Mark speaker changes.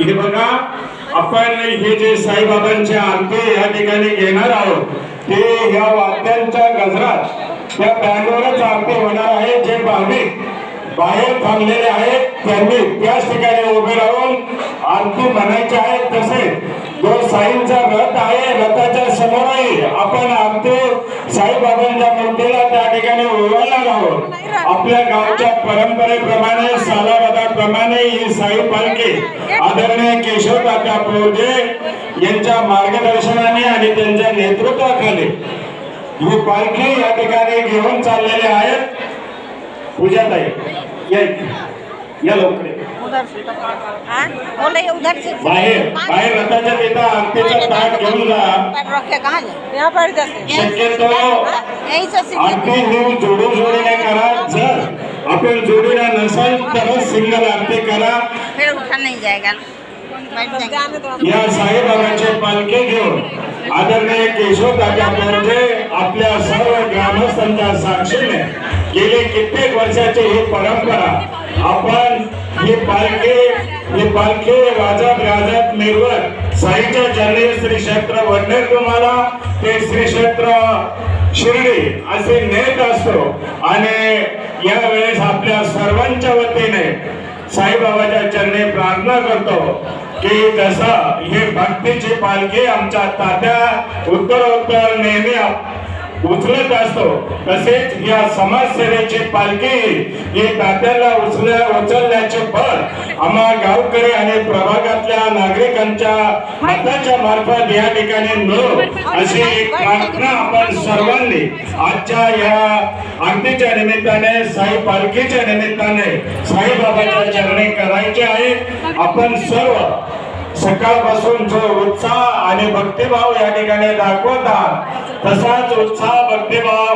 Speaker 1: हे बघा, आपण हे जे साईबाबांचे आरती या ठिकाणी घेणार आहोत ते ह्या वाद्यांच्या गजरात त्या बँडवरच आरती होणार आहे। जे भाविक बाहेर थांबलेले आहेत त्यांनी त्याच ठिकाणी उभे राहून आरती म्हणायची आहे। तसेच जो साईंचा रथ आहे रथाच्या समोरही आपण आरती साईबाबांच्या मूर्तीला त्या ठिकाणी उभारणार आहोत। आपल्या गावच्या परंपरेप्रमाणे सालाबादाप्रमाणे ही साई पालखी आदरणीय केशवकाका पोहजे यांच्या मार्गदर्शनाने आणि त्यांच्या नेतृत्वाखाली ही पालखी या ठिकाणी घेऊन चाललेले आहेत। पूजाताई या लवकर बाहेर रथाच्या तिथं आरतीचा ताट घेऊन जा। शक्यतो आरती ही जोडीने करा। जर आपण जोडीला नसाल तर सिंगल आरती करा। या साईबाबांची पालखी घेऊन आदरणीय केशवकाका पोहजे आपल्या सर्व ग्रामस्थांच्या साक्षीने गेली कित्येक वर्षाची ही परंपरा आपण ही पालखी वाजत गाजत मिरवत साईच्या चरणी श्री क्षेत्र वडनेर तुम्हाला ते श्री क्षेत्र शिर्डी असे नेत असतो। आणि यावेळेस आपल्या सर्वांच्या वतीने साईबाबाच्या चरणी प्रार्थना करतो की जसं हे भक्तीची पालखी आमच्या तात्या उत्तरोत्तर नेहमी उचलत असतो तसेच या समाजसेवेची पालखी ही तात्याला उचलण्याचे बळ आम्हा गावकरी आणि प्रभागातल्या नागरिकांच्या मताच्या मार्फत या ठिकाणी मिळो अशी एक प्रार्थना आपण सर्वांनी आजच्या या आरतीच्या निमित्ताने साई पालखीच्या निमित्ताने साईबाबाच्या चरणी करायचे आहे। आपण सर्व सकाळपासून जो उत्साह आणि भक्तिभाव या ठिकाणी दाखवत आहात तसाच उत्साह भक्तिभाव